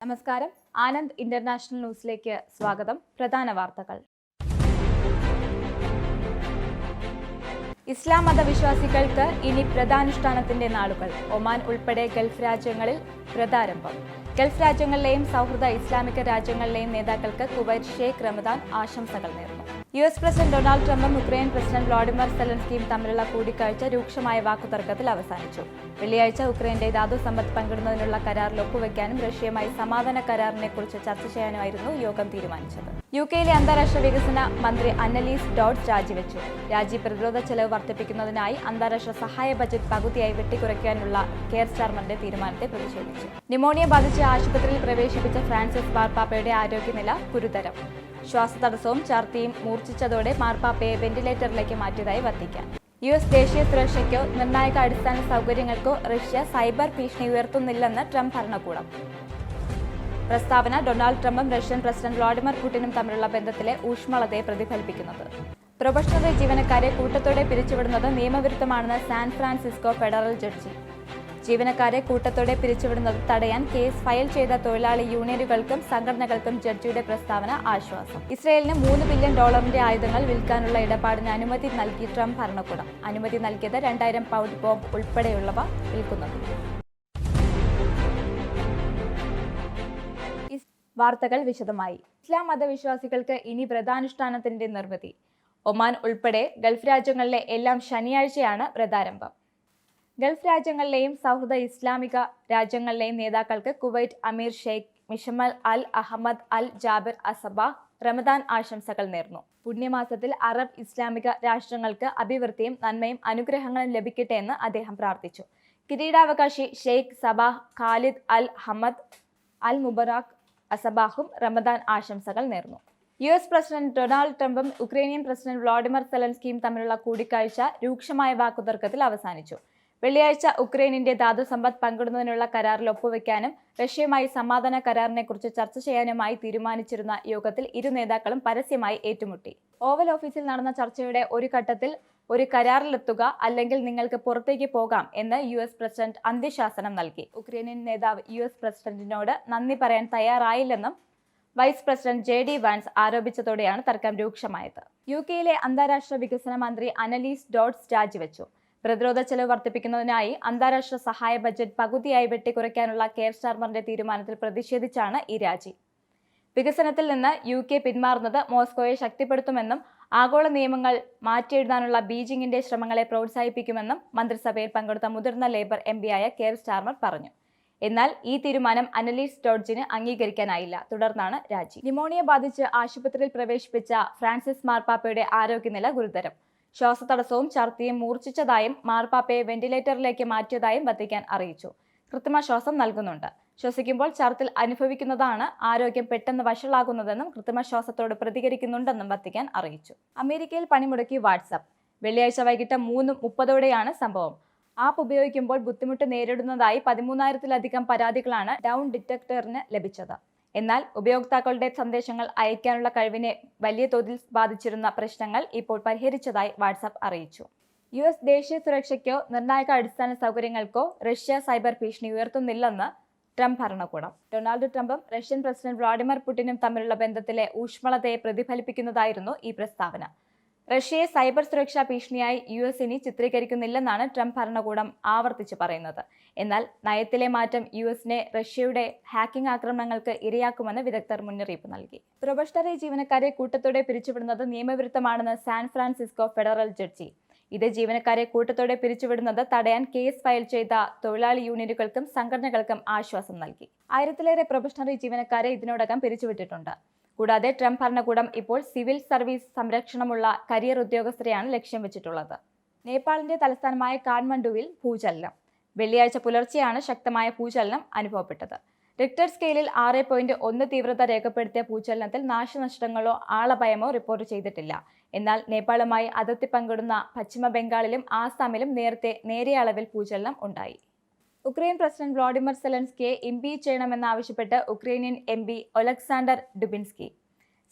നമസ്കാരം. ആനന്ദ് ഇന്റർനാഷണൽ ന്യൂസിലേക്ക് സ്വാഗതം. പ്രധാന വാർത്തകൾ. ഇസ്ലാം മതവിശ്വാസികൾക്ക് ഇനി വ്രതാനുഷ്ഠാനത്തിന്റെ നാളുകൾ. ഒമാൻ ഉൾപ്പെടെ ഗൾഫ് രാജ്യങ്ങളിൽ വ്രതാരംഭം. ഗൾഫ് രാജ്യങ്ങളിലെയും സൗഹൃദ ഇസ്ലാമിക രാജ്യങ്ങളിലെയും നേതാക്കൾക്ക് കുവൈറ്റ് ഷെയ്ഖ് റമദാൻ ആശംസകൾ നേർന്നു. US പ്രസിഡന്റ് ഡൊണാൾഡ് ട്രംപും ഉക്രൈൻ പ്രസിഡന്റ് വ്ളാഡിമിർ സെലൻസ്കിയും തമ്മിലുള്ള കൂടിക്കാഴ്ച രൂക്ഷമായ വാക്കുതർക്കത്തിൽ അവസാനിച്ചു. വെള്ളിയാഴ്ച ഉക്രൈന്റെ ധാതുസമ്പത്ത് പങ്കിടുന്നതിനുള്ള കരാറിൽ ഒപ്പുവെക്കാനും റഷ്യയുമായി സമാധാന കരാറിനെക്കുറിച്ച് ചർച്ച ചെയ്യാനുമായിരുന്നു യോഗം തീരുമാനിച്ചത്. യുകെയിലെ അന്താരാഷ്ട്ര വികസന മന്ത്രി അന്നലീസ് ഡോഡ്സ് രാജിവെച്ചു. രാജ്യ പ്രതിരോധ ചെലവ് വർദ്ധിപ്പിക്കുന്നതിനായി അന്താരാഷ്ട്ര സഹായ ബജറ്റ് പകുതിയായി വെട്ടിക്കുറയ്ക്കാനുള്ള കെയർ സ്റ്റാർമറിന്റെ തീരുമാനത്തെ പ്രതിഷേധിച്ചു. ന്യൂമോണിയ ബാധിച്ച് ആശുപത്രിയിൽ പ്രവേശിപ്പിച്ച ഫ്രാൻസിസ് മാർപ്പാപ്പയുടെ ആരോഗ്യനില ഗുരുതരം. ശ്വാസതടസ്സവും ഛർദിയും മൂർച്ഛിച്ചതോടെ മാർപ്പാപ്പയെ വെന്റിലേറ്ററിലേക്ക് മാറ്റിയതായി വത്തിക്കാൻ. US ദേശീയ സുരക്ഷയ്ക്കോ നിർണായക അടിസ്ഥാന സൗകര്യങ്ങൾക്കോ റഷ്യ സൈബർ ഭീഷണി ഉയർത്തുന്നില്ലെന്ന് ട്രംപ് ഭരണകൂടം. പ്രസ്താവന ഡൊണാൾഡ് ട്രംപും റഷ്യൻ പ്രസിഡന്റ് വ്ളാഡിമിർ പുടിനും തമ്മിലുള്ള ബന്ധത്തിലെ ഊഷ്മളതയെ പ്രതിഫലിപ്പിക്കുന്നത്. പ്രൊഫഷണൽ ജീവനക്കാരെ കൂട്ടത്തോടെ പിരിച്ചുവിടുന്നത് നിയമവിരുദ്ധമാണെന്ന് സാൻ ഫ്രാൻസിസ്കോ ഫെഡറൽ ജഡ്ജി. ജീവനക്കാരെ കൂട്ടത്തോടെ പിരിച്ചുവിടുന്നത് തടയാൻ കേസ് ഫയൽ ചെയ്ത തൊഴിലാളി യൂണിയനുകൾക്കും സംഘടനകൾക്കും ജഡ്ജിയുടെ പ്രസ്താവന ആശ്വാസം. ഇസ്രയേലിന് $3 ബില്യൺ ആയുധങ്ങൾ വിൽക്കാനുള്ള ഇടപാടിന് അനുമതി നൽകി ട്രംപ് ഭരണകൂടം. അനുമതി നൽകിയത് 2000 പൗണ്ട് ബോംബ് ഉൾപ്പെടെയുള്ളവ വിൽക്കുന്നത്. വാർത്തകൾ വിശദമായി. ഇസ്ലാം മതവിശ്വാസികൾക്ക് ഇനി വ്രതാനുഷ്ഠാനത്തിന്റെ നിർവൃതി. ഒമാൻ ഉൾപ്പെടെ ഗൾഫ് രാജ്യങ്ങളിലെ എല്ലാം ശനിയാഴ്ചയാണ് വ്രതാരംഭം. ഗൾഫ് രാജ്യങ്ങളിലെയും സൗഹൃദ ഇസ്ലാമിക രാജ്യങ്ങളിലെയും നേതാക്കൾക്ക് കുവൈറ്റ് അമീർ ഷെയ്ഖ് മിഷമൽ അൽ അഹമ്മദ് അൽ ജാബിർ അസബാഹ് റമദാൻ ആശംസകൾ നേർന്നു. പുണ്യമാസത്തിൽ അറബ് ഇസ്ലാമിക രാഷ്ട്രങ്ങൾക്ക് അഭിവൃദ്ധിയും നന്മയും അനുഗ്രഹങ്ങളും ലഭിക്കട്ടെ എന്ന് അദ്ദേഹം പ്രാർത്ഥിച്ചു. കിരീടാവകാശി Sheikh Sabah Khalid Al Hamad Al മുബറാഖ് അസബാഹും Ramadan ആശംസകൾ നേർന്നു. US പ്രസിഡന്റ് ഡൊണാൾഡ് ട്രംപും ഉക്രൈനിയൻ പ്രസിഡന്റ് വ്ളാഡിമിർ സെലൻസ്കിയും തമ്മിലുള്ള കൂടിക്കാഴ്ച രൂക്ഷമായ വാക്കുതർക്കത്തിൽ അവസാനിച്ചു. വെള്ളിയാഴ്ച ഉക്രൈനിന്റെ ധാതുസമ്പത്ത് പങ്കിടുന്നതിനുള്ള കരാറിൽ ഒപ്പുവെക്കാനും റഷ്യയുമായി സമാധാന കരാറിനെക്കുറിച്ച് ചർച്ച ചെയ്യാനുമായി തീരുമാനിച്ചിരുന്ന യോഗത്തിൽ ഇരു നേതാക്കളും പരസ്യമായി ഏറ്റുമുട്ടി. ഓവൽ ഓഫീസിൽ നടന്ന ചർച്ചയുടെ ഒരു ഘട്ടത്തിൽ ഒരു കരാറിലെത്തുക അല്ലെങ്കിൽ നിങ്ങൾക്ക് പുറത്തേക്ക് പോകാം എന്ന് US പ്രസിഡന്റ് അന്ത്യശാസനം നൽകി. ഉക്രൈനിയൻ നേതാവ് US പ്രസിഡന്റിനോട് നന്ദി പറയാൻ തയ്യാറായില്ലെന്നും വൈസ് പ്രസിഡന്റ് JD വാൻസ് ആരോപിച്ചതോടെയാണ് തർക്കം രൂക്ഷമായത്. യുകെയിലെ അന്താരാഷ്ട്ര വികസന മന്ത്രി അന്നലീസ് ഡോഡ്സ് രാജിവെച്ചു. പ്രതിരോധ ചെലവ് വർദ്ധിപ്പിക്കുന്നതിനായി അന്താരാഷ്ട്ര സഹായ ബജറ്റ് പകുതിയായി വെട്ടിക്കുറയ്ക്കാനുള്ള കെയർ സ്റ്റാർമറിന്റെ തീരുമാനത്തിൽ പ്രതിഷേധിച്ചാണ് ഈ രാജി. വികസനത്തിൽ നിന്ന് UK പിന്മാറുന്നത് മോസ്കോയെ ശക്തിപ്പെടുത്തുമെന്നും ആഗോള നിയമങ്ങൾ മാറ്റിയെഴുതാനുള്ള ബീജിംഗിന്റെ ശ്രമങ്ങളെ പ്രോത്സാഹിപ്പിക്കുമെന്നും മന്ത്രിസഭയിൽ പങ്കെടുത്ത മുതിർന്ന ലേബർ MPയായ കെയർ സ്റ്റാർമർ പറഞ്ഞു. എന്നാൽ ഈ തീരുമാനം അന്നലീസ് ഡോഡ്ജിന് അംഗീകരിക്കാനായില്ല. തുടർന്നാണ് രാജി. ന്യൂമോണിയ ബാധിച്ച് ആശുപത്രിയിൽ പ്രവേശിപ്പിച്ച ഫ്രാൻസിസ് മാർപ്പാപ്പയുടെ ആരോഗ്യനില ഗുരുതരം. ശ്വാസതടസ്സവും ഛർദിയും മൂർച്ഛിച്ചതായും മാർപ്പാപ്പയെ വെന്റിലേറ്ററിലേക്ക് മാറ്റിയതായും വത്തിക്കാൻ അറിയിച്ചു. കൃത്രിമ ശ്വാസം നൽകുന്നുണ്ട്. ശ്വസിക്കുമ്പോൾ ഛർദിൽ അനുഭവിക്കുന്നതാണ് ആരോഗ്യം പെട്ടെന്ന് വഷളാകുന്നതെന്നും കൃത്രിമ ശ്വാസത്തോട് പ്രതികരിക്കുന്നുണ്ടെന്നും വത്തിക്കാൻ അറിയിച്ചു. അമേരിക്കയിൽ പണിമുടക്കി വാട്സാപ്പ്. വെള്ളിയാഴ്ച വൈകിട്ട് 3:30ഓടെയാണ് സംഭവം. ആപ്പ് ഉപയോഗിക്കുമ്പോൾ ബുദ്ധിമുട്ട് നേരിടുന്നതായി 13,000-ലധികം പരാതികളാണ് ഡൗൺ ഡിറ്റക്ടറിന് ലഭിച്ചത്. എന്നാൽ ഉപയോക്താക്കളുടെ സന്ദേശങ്ങൾ അയക്കാനുള്ള കഴിവിനെ വലിയ തോതിൽ ബാധിച്ചിരുന്ന പ്രശ്നങ്ങൾ ഇപ്പോൾ പരിഹരിച്ചതായി വാട്സാപ്പ് അറിയിച്ചു. US ദേശീയ സുരക്ഷയ്ക്കോ നിർണായക അടിസ്ഥാന സൗകര്യങ്ങൾക്കോ റഷ്യ സൈബർ ഭീഷണി ഉയർത്തുന്നില്ലെന്ന് ട്രംപ് ഭരണകൂടം. ഡൊണാൾഡ് ട്രംപും റഷ്യൻ പ്രസിഡന്റ് വ്ളാഡിമിർ പുടിനും തമ്മിലുള്ള ബന്ധത്തിലെ ഊഷ്മളതയെ പ്രതിഫലിപ്പിക്കുന്നതായിരുന്നു ഈ പ്രസ്താവന. റഷ്യയെ സൈബർ സുരക്ഷാ ഭീഷണിയായി US ഇനി ചിത്രീകരിക്കുന്നില്ലെന്നാണ് ട്രംപ് ഭരണകൂടം ആവർത്തിച്ച് പറയുന്നത്. എന്നാൽ നയത്തിലെ മാറ്റം USനെ റഷ്യയുടെ ഹാക്കിംഗ് ആക്രമണങ്ങൾക്ക് ഇരയാക്കുമെന്ന് വിദഗ്ധർ മുന്നറിയിപ്പ് നൽകി. പ്രൊഫഷണൽ ജീവനക്കാരെ കൂട്ടത്തോടെ പിരിച്ചുവിടുന്നത് നിയമവിരുദ്ധമാണെന്ന് സാൻ ഫ്രാൻസിസ്കോ ഫെഡറൽ ജഡ്ജി. ഇത് ജീവനക്കാരെ കൂട്ടത്തോടെ പിരിച്ചുവിടുന്നത് തടയാൻ കേസ് ഫയൽ ചെയ്ത തൊഴിലാളി യൂണിയനുകൾക്കും സംഘടനകൾക്കും ആശ്വാസം നൽകി. 1000-ലേറെ പ്രൊഫഷണൽ ജീവനക്കാരെ ഇതിനോടകം പിരിച്ചുവിട്ടിട്ടുണ്ട്. കൂടാതെ ട്രംപ് ഭരണകൂടം ഇപ്പോൾ സിവിൽ സർവീസ് സംരക്ഷണമുള്ള കരിയർ ഉദ്യോഗസ്ഥരെയാണ് ലക്ഷ്യം വെച്ചിട്ടുള്ളത്. നേപ്പാളിന്റെ തലസ്ഥാനമായ കാഠ്മണ്ഡുവിൽ ഭൂചലനം. വെള്ളിയാഴ്ച പുലർച്ചെയാണ് ശക്തമായ ഭൂചലനം അനുഭവപ്പെട്ടത്. റിക്ടർ സ്കെയിലിൽ 6.1 തീവ്രത രേഖപ്പെടുത്തിയ ഭൂചലനത്തിൽ നാശനഷ്ടങ്ങളോ ആളപായമോ റിപ്പോർട്ട് ചെയ്തിട്ടില്ല. എന്നാൽ നേപ്പാളുമായി അതിർത്തി പങ്കിടുന്ന പശ്ചിമ ബംഗാളിലും ആസാമിലും നേരത്തെ നേരിയ അളവിൽ ഭൂചലനം ഉണ്ടായി. ഉക്രൈൻ പ്രസിഡന്റ് വ്ളാഡിമിർ സെലൻസ്കിയെ ഇംപീച്ച് ചെയ്യണമെന്നാവശ്യപ്പെട്ട് ഉക്രൈനിയൻ MP ഒലക്സാണ്ടർ ഡുബിൻസ്കി.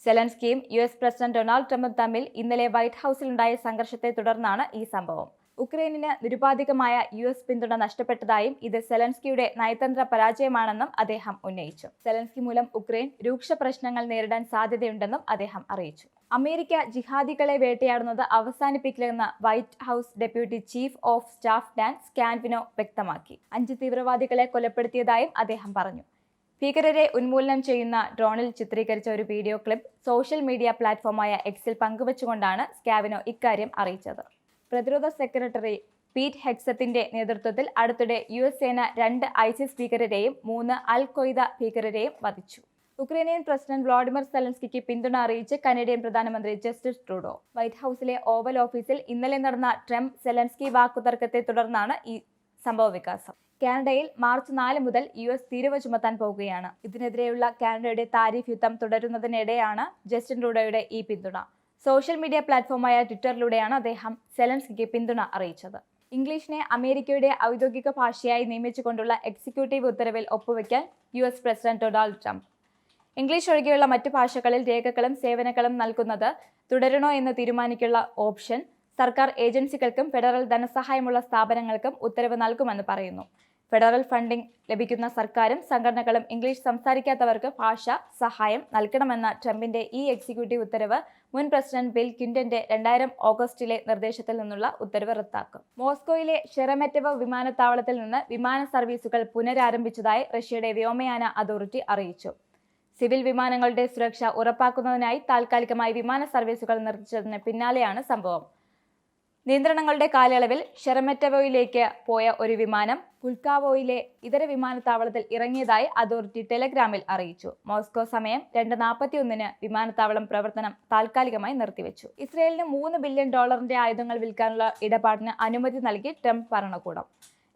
സെലൻസ്കിയും US പ്രസിഡന്റ് ഡൊണാൾഡ് ട്രംപും തമ്മിൽ ഇന്നലെ വൈറ്റ് ഹൌസിലുണ്ടായ സംഘർഷത്തെ തുടർന്നാണ് ഈ സംഭവം. ഉക്രൈനിന് നിരുപാധികമായ US പിന്തുണ നഷ്ടപ്പെട്ടതായും ഇത് സെലൻസ്കിയുടെ നയതന്ത്ര പരാജയമാണെന്നും അദ്ദേഹം ഉന്നയിച്ചു. സെലൻസ്കി മൂലം ഉക്രൈൻ രൂക്ഷ പ്രശ്നങ്ങൾ നേരിടാൻ സാധ്യതയുണ്ടെന്നും അദ്ദേഹം അറിയിച്ചു. അമേരിക്ക ജിഹാദികളെ വേട്ടയാടുന്നത് അവസാനിപ്പിക്കില്ലെന്ന് White House deputy chief of staff Dan Scavino വ്യക്തമാക്കി. 5 തീവ്രവാദികളെ കൊലപ്പെടുത്തിയതായും അദ്ദേഹം പറഞ്ഞു. ഭീകരരെ ഉന്മൂലനം ചെയ്യുന്ന ഡ്രോണിൽ ചിത്രീകരിച്ച ഒരു വീഡിയോ ക്ലിപ്പ് സോഷ്യൽ മീഡിയ പ്ലാറ്റ്ഫോമായ എക്സിൽ പങ്കുവച്ചുകൊണ്ടാണ് സ്കാവിനോ ഇക്കാര്യം അറിയിച്ചത്. പ്രതിരോധ സെക്രട്ടറി പീറ്റ് ഹെഗ്സത്തിന്റെ നേതൃത്വത്തിൽ അടുത്തിടെ US സേന 2 ISIS ഭീകരരെയും 3 അൽ ഖ്വയ്ദ ഭീകരരെയും വധിച്ചു. ഉക്രൈനിയൻ പ്രസിഡന്റ് വ്ളാഡിമിർ സെലൻസ്കിക്ക് പിന്തുണ അറിയിച്ച് കനേഡിയൻ പ്രധാനമന്ത്രി ജസ്റ്റിൻ ട്രൂഡോ. വൈറ്റ് ഹൌസിലെ ഓവൽ ഓഫീസിൽ ഇന്നലെ നടന്ന ട്രംപ് സെലൻസ്കി വാക്കുതർക്കത്തെ തുടർന്നാണ് ഈ സംഭവവികാസം. കാനഡയിൽ മാർച്ച് 4 മുതൽ US തീരുവ ചുമത്താൻ പോകുകയാണ്. ഇതിനെതിരെയുള്ള കാനഡയുടെ താരിഫ് യുദ്ധം തുടരുന്നതിനിടെയാണ് ജസ്റ്റിൻ ട്രൂഡോയുടെ ഈ പിന്തുണ. സോഷ്യൽ മീഡിയ പ്ലാറ്റ്ഫോമായ ട്വിറ്ററിലൂടെയാണ് അദ്ദേഹം സെലൻസ്കിക്ക് പിന്തുണ അറിയിച്ചത്. ഇംഗ്ലീഷിനെ അമേരിക്കയുടെ ഔദ്യോഗിക ഭാഷയായി നിയമിച്ചുകൊണ്ടുള്ള എക്സിക്യൂട്ടീവ് ഉത്തരവിൽ ഒപ്പുവെക്കാൻ US president Donald Trump. English ഒഴികെയുള്ള മറ്റു ഭാഷകളിൽ രേഖകളും സേവനങ്ങളും നൽകുന്നത് തുടരണോ എന്ന് തീരുമാനിക്കാനുള്ള ഓപ്ഷൻ സർക്കാർ ഏജൻസികൾക്കും ഫെഡറൽ ധനസഹായമുള്ള സ്ഥാപനങ്ങൾക്കും ഉത്തരവ് നൽകുമെന്ന് പറയുന്നു. ഫെഡറൽ ഫണ്ടിംഗ് ലഭിക്കുന്ന സർക്കാരും സംഘടനകളും ഇംഗ്ലീഷ് സംസാരിക്കാത്തവർക്ക് ഭാഷാ സഹായം നൽകണമെന്ന ട്രംപിന്റെ ഈ എക്സിക്യൂട്ടീവ് ഉത്തരവ് മുൻ പ്രസിഡന്റ് ബിൽ ക്ലിന്റന്റെ 2000 ഓഗസ്റ്റിലെ നിർദ്ദേശത്തിൽ നിന്നുള്ള ഉത്തരവ് റദ്ദാക്കും. മോസ്കോയിലെ ഷെറമെറ്റോവ് വിമാനത്താവളത്തിൽ നിന്ന് വിമാന സർവീസുകൾ പുനരാരംഭിച്ചതായി റഷ്യയുടെ വ്യോമയാന അതോറിറ്റി അറിയിച്ചു. സിവിൽ വിമാനങ്ങളുടെ സുരക്ഷ ഉറപ്പാക്കുന്നതിനായി താൽക്കാലികമായി വിമാന സർവീസുകൾ നിർത്തിച്ചതിന് പിന്നാലെയാണ് സംഭവം. നിയന്ത്രണങ്ങളുടെ കാലയളവിൽ ഷെറമെറ്റോവയിലേക്ക് പോയ ഒരു വിമാനം പുൽക്കാവോയിലെ ഇതര വിമാനത്താവളത്തിൽ ഇറങ്ങിയതായി അതോറിറ്റി ടെലഗ്രാമിൽ അറിയിച്ചു. മോസ്കോ സമയം 2:41 വിമാനത്താവളം പ്രവർത്തനം താൽക്കാലികമായി നിർത്തിവെച്ചു. ഇസ്രയേലിന് $3 ബില്യൺ ആയുധങ്ങൾ വിൽക്കാനുള്ള ഇടപാടിന് അനുമതി നൽകി ട്രംപ് ഭരണകൂടം.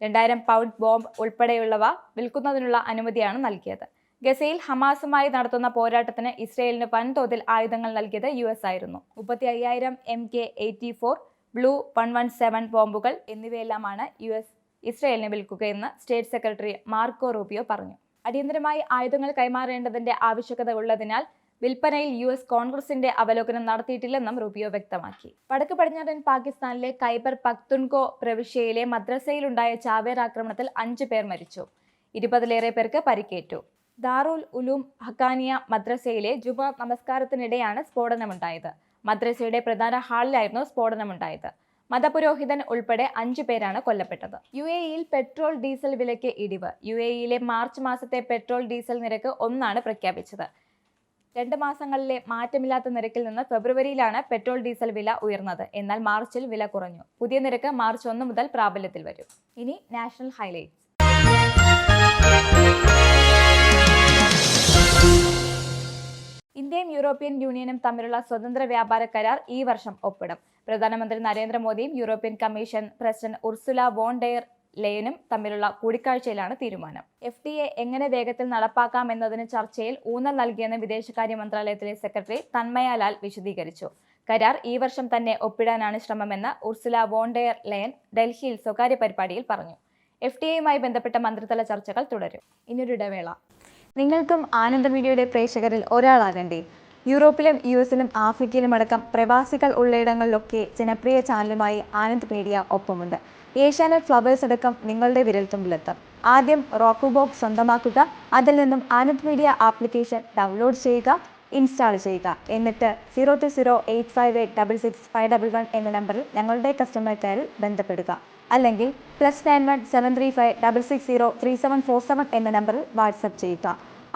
2000 പൗണ്ട് ബോംബ് ഉൾപ്പെടെയുള്ളവ വിൽക്കുന്നതിനുള്ള അനുമതിയാണ് നൽകിയത്. ഗസയിൽ ഹമാസുമായി നടത്തുന്ന പോരാട്ടത്തിന് ഇസ്രയേലിന് വൻതോതിൽ ആയുധങ്ങൾ നൽകിയത് US ആയിരുന്നു. 35,000 MK-84 ബ്ലൂ 117 ബോംബുകൾ എന്നിവയെല്ലാമാണ് US ഇസ്രയേലിന് വിൽക്കുകയെന്ന് സ്റ്റേറ്റ് സെക്രട്ടറി മാർക്കോ റൂബിയോ പറഞ്ഞു. അടിയന്തരമായി ആയുധങ്ങൾ കൈമാറേണ്ടതിന്റെ ആവശ്യകത ഉള്ളതിനാൽ വിൽപ്പനയിൽ US കോൺഗ്രസിന്റെ അവലോകനം നടത്തിയിട്ടില്ലെന്നും റൂബിയോ വ്യക്തമാക്കി. വടക്ക് പടിഞ്ഞാറൻ പാകിസ്ഥാനിലെ ഖൈബർ പഖ്തുൻഖോ പ്രവിശ്യയിലെ മദ്രസയിലുണ്ടായ ചാവേർ ആക്രമണത്തിൽ 5 പേർ മരിച്ചു. 20-ലേറെ പേർക്ക് പരിക്കേറ്റു. ദാറുൽ ഉലൂം ഹഖാനിയ മദ്രസയിലെ ജുമ നമസ്കാരത്തിനിടെയാണ് സ്ഫോടനമുണ്ടായത്. മദ്രസയുടെ പ്രധാന ഹാളിലായിരുന്നു സ്ഫോടനമുണ്ടായത്. മതപുരോഹിതൻ ഉൾപ്പെടെ 5 പേരാണ് കൊല്ലപ്പെട്ടത്. UAEയിൽ പെട്രോൾ ഡീസൽ വിലയ്ക്ക് ഇടിവ്. UAEയിലെ മാർച്ച് മാസത്തെ പെട്രോൾ ഡീസൽ നിരക്ക് 1 പ്രഖ്യാപിച്ചത്. 2 മാസങ്ങളിലെ മാറ്റമില്ലാത്ത നിരക്കിൽ നിന്ന് ഫെബ്രുവരിയിലാണ് പെട്രോൾ ഡീസൽ വില ഉയർന്നത്. എന്നാൽ മാർച്ചിൽ വില കുറഞ്ഞു. പുതിയ നിരക്ക് മാർച്ച് 1 മുതൽ പ്രാബല്യത്തിൽ വരും. ഇനി നാഷണൽ ഹൈലൈറ്റ്സ്. ഇന്ത്യയും യൂറോപ്യൻ യൂണിയനും തമ്മിലുള്ള സ്വതന്ത്ര വ്യാപാര കരാർ ഈ വർഷം ഒപ്പിടും. പ്രധാനമന്ത്രി നരേന്ദ്രമോദിയും European Commission president Ursula von der ലെയനും തമ്മിലുള്ള കൂടിക്കാഴ്ചയിലാണ് തീരുമാനം. FTA എങ്ങനെ വേഗത്തിൽ നടപ്പാക്കാമെന്നതിന് ചർച്ചയിൽ ഊന്നൽ നൽകിയെന്ന് വിദേശകാര്യ മന്ത്രാലയത്തിലെ സെക്രട്ടറി തന്മയ ലാൽ വിശദീകരിച്ചു. കരാർ ഈ വർഷം തന്നെ ഒപ്പിടാനാണ് ശ്രമമെന്ന് ഉർസുല വോൺ ഡെർ ലെയൻ ഡൽഹിയിൽ സ്വകാര്യ പരിപാടിയിൽ പറഞ്ഞു. FTAയുമായി ബന്ധപ്പെട്ട മന്ത്രിതല ചർച്ചകൾ തുടരും. ഇനിയൊരു ഇടവേള. നിങ്ങൾക്കും ആനന്ദ് മീഡിയയുടെ പ്രേക്ഷകരിൽ ഒരാളാകണ്ടേ? യൂറോപ്പിലും US-ലും ആഫ്രിക്കയിലും അടക്കം പ്രവാസികൾ ഉള്ളയിടങ്ങളിലൊക്കെ ജനപ്രിയ ചാനലുമായി ആനന്ദ് മീഡിയ ഒപ്പമുണ്ട്. ഏഷ്യാനെറ്റ് ഫ്ലവേഴ്സ് അടക്കം നിങ്ങളുടെ വിരൽത്തുമ്പിലെത്തും. ആദ്യം റോക്കു ബോക്സ് സ്വന്തമാക്കുക. അതിൽ നിന്നും ആനന്ദ് മീഡിയ ആപ്ലിക്കേഷൻ ഡൗൺലോഡ് ചെയ്യുക, ഇൻസ്റ്റാൾ ചെയ്യുക. എന്നിട്ട് 02085866511 എന്ന നമ്പറിൽ ഞങ്ങളുടെ കസ്റ്റമർ കെയറിൽ ബന്ധപ്പെടുക. അല്ലെങ്കിൽ +91 735 660 3747 എന്ന നമ്പറിൽ വാട്സപ്പ് ചെയ്യുക.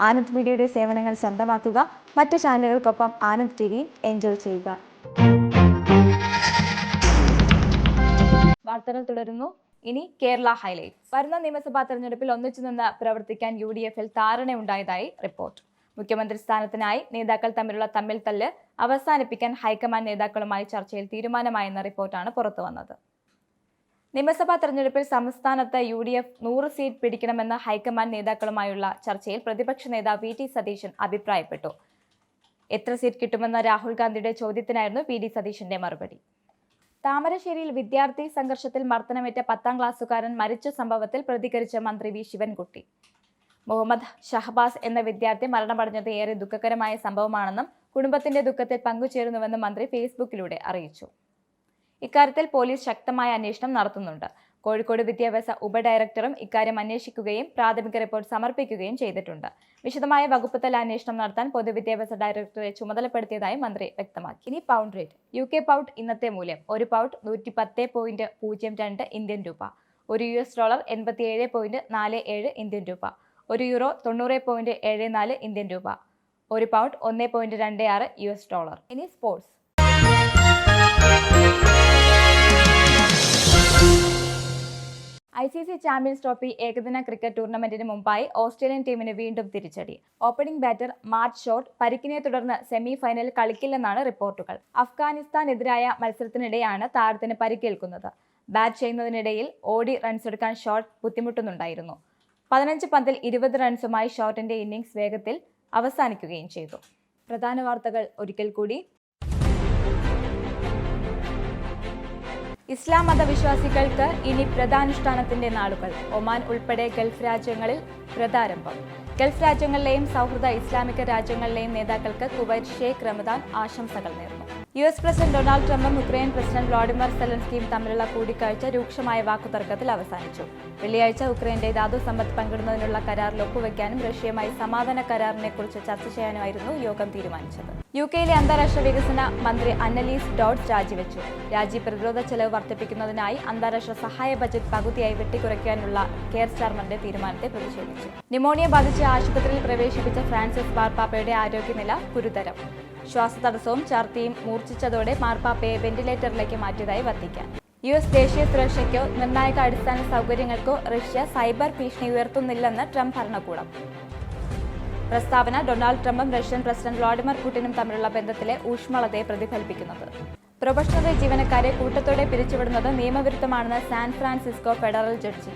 ആനന്ദ് മീഡിയയുടെ സേവനങ്ങൾ സ്വന്തമാക്കുക. മറ്റു ചാനലുകൾക്കൊപ്പം ആനന്ദ് TV എൻജോയ് ചെയ്യുക. വാർത്തകൾ തുടരുന്നു. ഇനി കേരള ഹൈലൈറ്റ്സ്. വരുന്ന നിയമസഭാ തെരഞ്ഞെടുപ്പിൽ ഒന്നിച്ചു നിന്ന് പ്രവർത്തിക്കാൻ UDF-ൽ ധാരണയുണ്ടായതായി റിപ്പോർട്ട്. മുഖ്യമന്ത്രി സ്ഥാനത്തിനായി നേതാക്കൾ തമ്മിലുള്ള തമ്മിൽത്തല്ല് അവസാനിപ്പിക്കാൻ ഹൈക്കമാൻഡ് നേതാക്കളുമായി ചർച്ചയിൽ തീരുമാനമായെന്ന റിപ്പോർട്ടാണ് പുറത്തുവന്നത്. നിയമസഭാ തെരഞ്ഞെടുപ്പിൽ സംസ്ഥാനത്ത് UDF 100 സീറ്റ് പിടിക്കണമെന്ന് ഹൈക്കമാൻഡ് നേതാക്കളുമായുള്ള ചർച്ചയിൽ പ്രതിപക്ഷ നേതാവ് VT സതീശൻ അഭിപ്രായപ്പെട്ടു. എത്ര സീറ്റ് കിട്ടുമെന്ന രാഹുൽ ഗാന്ധിയുടെ ചോദ്യത്തിനായിരുന്നു VT സതീശന്റെ മറുപടി. താമരശ്ശേരിയിൽ വിദ്യാർത്ഥി സംഘർഷത്തിൽ മർദ്ദനമേറ്റ 10ാം ക്ലാസ്സുകാരൻ മരിച്ച സംഭവത്തിൽ പ്രതികരിച്ച മന്ത്രി V ശിവൻകുട്ടി. മുഹമ്മദ് ഷഹബാസ് എന്ന വിദ്യാർത്ഥി മരണമടഞ്ഞത് ഏറെ ദുഃഖകരമായ സംഭവമാണെന്നും കുടുംബത്തിന്റെ ദുഃഖത്തിൽ പങ്കുചേരുന്നുവെന്നും മന്ത്രി ഫേസ്ബുക്കിലൂടെ അറിയിച്ചു. ഇക്കാര്യത്തിൽ പോലീസ് ശക്തമായ അന്വേഷണം നടത്തുന്നുണ്ട്. കോഴിക്കോട് വിദ്യാഭ്യാസ ഉപഡയറക്ടറും ഇക്കാര്യം അന്വേഷിക്കുകയും പ്രാഥമിക റിപ്പോർട്ട് സമർപ്പിക്കുകയും ചെയ്തിട്ടുണ്ട്. വിശദമായ വകുപ്പ് തല അന്വേഷണം നടത്താൻ പൊതുവിദ്യാഭ്യാസ ഡയറക്ടറെ ചുമതലപ്പെടുത്തിയതായി മന്ത്രി വ്യക്തമാക്കി. ഇനി പൗണ്ട് റേറ്റ്. UK പൗണ്ട് ഇന്നത്തെ മൂല്യം ഒരു പൗണ്ട് 110.02 ഇന്ത്യൻ രൂപ, ഒരു $, 87.47 ഇന്ത്യൻ രൂപ, ഒരു യൂറോ 90.74 ഇന്ത്യൻ രൂപ, ഒരു പൗണ്ട് 1.26 $. ഇനി സ്പോർട്സ്. ICC ചാമ്പ്യൻസ് ട്രോഫി ഏകദിന ക്രിക്കറ്റ് ടൂർണമെന്റിന് മുമ്പായി ഓസ്ട്രേലിയൻ ടീമിന് വീണ്ടും തിരിച്ചടി. ഓപ്പണിംഗ് ബാറ്റർ മാർട്ട് ഷോട്ട് പരിക്കിനെ തുടർന്ന് സെമി ഫൈനലിൽ കളിക്കില്ലെന്നാണ് റിപ്പോർട്ടുകൾ. അഫ്ഗാനിസ്ഥാനെതിരായ മത്സരത്തിനിടെയാണ് താരത്തിന് പരിക്കേൽക്കുന്നത്. ബാറ്റ് ചെയ്യുന്നതിനിടയിൽ ഓടി റൺസെടുക്കാൻ ഷോട്ട് ബുദ്ധിമുട്ടുന്നുണ്ടായിരുന്നു. 15 പന്തിൽ 20 റൺസുമായി ഷോട്ടിന്റെ ഇന്നിംഗ്സ് വേഗത്തിൽ അവസാനിക്കുകയും ചെയ്തു. പ്രധാന വാർത്തകൾ ഒരിക്കൽ കൂടി. ഇസ്ലാം മതവിശ്വാസികൾക്ക് ഇനി വ്രതാനുഷ്ഠാനത്തിന്റെ നാളുകൾ. ഒമാൻ ഉൾപ്പെടെ ഗൾഫ് രാജ്യങ്ങളിൽ വ്രതാരംഭം. ഗൾഫ് രാജ്യങ്ങളിലെയും സൗഹൃദ ഇസ്ലാമിക രാജ്യങ്ങളിലെയും നേതാക്കൾക്ക് കുവൈറ്റ് ഷെയ്ഖ് റമദാൻ ആശംസകൾ നേർന്നു. US പ്രസിഡന്റ് ഡൊണാൾഡ് ട്രംപും യുക്രൈൻ പ്രസിഡന്റ് വ്ളാഡിമിർ സെലൻസ്കിയും തമ്മിലുള്ള കൂടിക്കാഴ്ച രൂക്ഷമായ വാക്കുതർക്കത്തിൽ അവസാനിച്ചു. വെള്ളിയാഴ്ച യുക്രൈന്റെ ധാതു സമ്പത്ത് പങ്കിടുന്നതിനുള്ള കരാറിൽ ഒപ്പുവെക്കാനും റഷ്യയുമായി സമാധാന കരാറിനെ കുറിച്ച് ചർച്ച ചെയ്യാനുമായിരുന്നു യോഗം തീരുമാനിച്ചത്. UKയിലെ അന്താരാഷ്ട്ര വികസന മന്ത്രി അന്നലീസ് ഡോഡ്സ് രാജിവെച്ചു. രാജ്യ പ്രതിരോധ ചെലവ് വർദ്ധിപ്പിക്കുന്നതിനായി അന്താരാഷ്ട്ര സഹായ ബജറ്റ് പകുതിയായി വെട്ടിക്കുറയ്ക്കാനുള്ള കെയർ സ്റ്റാർമറിന്റെ തീരുമാനത്തെ പ്രതിഷേധിച്ചു. ന്യൂമോണിയ ബാധിച്ച് ആശുപത്രിയിൽ പ്രവേശിപ്പിച്ച ഫ്രാൻസിസ് മാർപ്പാപ്പയുടെ ആരോഗ്യനില ഗുരുതരം. ശ്വാസതടസ്സവും ഛർദിയും മൂർച്ഛിച്ചതോടെ മാർപ്പാപ്പയെ വെന്റിലേറ്ററിലേക്ക് മാറ്റിയതായി വത്തിക്കാൻ. US ദേശീയ സുരക്ഷയ്ക്കോ നിർണായക അടിസ്ഥാന സൗകര്യങ്ങൾക്കോ റഷ്യ സൈബർ ഭീഷണി ഉയർത്തുന്നില്ലെന്ന് ട്രംപ് ഭരണകൂടം. പ്രസ്താവന ഡൊണാൾഡ് ട്രംപും റഷ്യൻ പ്രസിഡന്റ് വ്ളാഡിമിർ പുടിനും തമ്മിലുള്ള ബന്ധത്തിലെ ഊഷ്മളതയെ പ്രതിഫലിപ്പിക്കുന്നത്. പ്രൊഫഷണൽ ജീവനക്കാരെ കൂട്ടത്തോടെ പിരിച്ചുവിടുന്നത് നിയമവിരുദ്ധമാണെന്ന് സാൻ ഫ്രാൻസിസ്കോ ഫെഡറൽ ജഡ്ജി.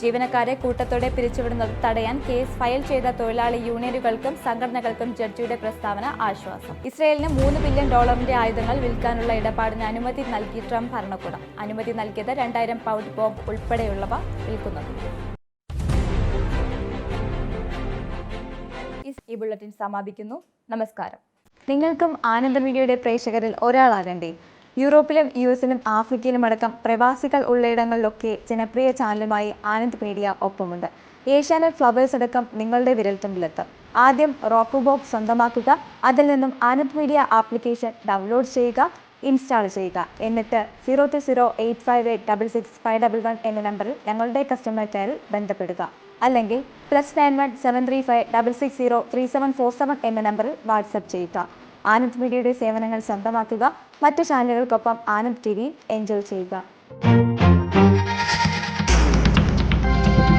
ജീവനക്കാരെ കൂട്ടത്തോടെ പിരിച്ചുവിടുന്നത് തടയാൻ കേസ് ഫയൽ ചെയ്ത തൊഴിലാളി യൂണിയനുകൾക്കും സംഘടനകൾക്കും ജഡ്ജിയുടെ പ്രസ്താവന ആശ്വാസം. ഇസ്രയേലിന് $3 ബില്യൺ ആയുധങ്ങൾ വിൽക്കാനുള്ള ഇടപാടിന് അനുമതി നൽകി ട്രംപ് ഭരണകൂടം. അനുമതി നൽകിയത് 2000 പൗണ്ട് ബോംബ് ഉൾപ്പെടെയുള്ളവ വിൽക്കുന്നത്. ഈ ബുള്ളറ്റിൻ സമാപിക്കുന്നു. നമസ്കാരം. നിങ്ങൾക്കും ആനന്ദ മീഡിയയുടെ പ്രേക്ഷകരിൽ ഒരാളാകണ്ടേ? യൂറോപ്പിലും US-ലും ആഫ്രിക്കയിലും അടക്കം പ്രവാസികൾ ഉള്ളയിടങ്ങളിലൊക്കെ ജനപ്രിയ ചാനലുമായി ആനന്ദ് മീഡിയ ഒപ്പമുണ്ട്. ഏഷ്യാനെറ്റ് ഫ്ലവേഴ്സ് അടക്കം നിങ്ങളുടെ വിരൽത്തുമ്പിലെത്തും. ആദ്യം റോക്കു ബോക്സ് സ്വന്തമാക്കുക. അതിൽ നിന്നും ആനന്ദ് മീഡിയ ആപ്ലിക്കേഷൻ ഡൗൺലോഡ് ചെയ്യുക, ഇൻസ്റ്റാൾ ചെയ്യുക. എന്നിട്ട് 02085866511 എന്ന നമ്പറിൽ ഞങ്ങളുടെ കസ്റ്റമർ കെയറിൽ ബന്ധപ്പെടുക. അല്ലെങ്കിൽ +91 735 660 3747 എന്ന നമ്പറിൽ വാട്സപ്പ് ചെയ്യുക. ആനന്ദ് മീഡിയയുടെ സേവനങ്ങൾ സ്വന്തമാക്കുക. മറ്റു ചാനലുകൾക്കൊപ്പം ആനന്ദ് TV എൻജോയ് ചെയ്യുക.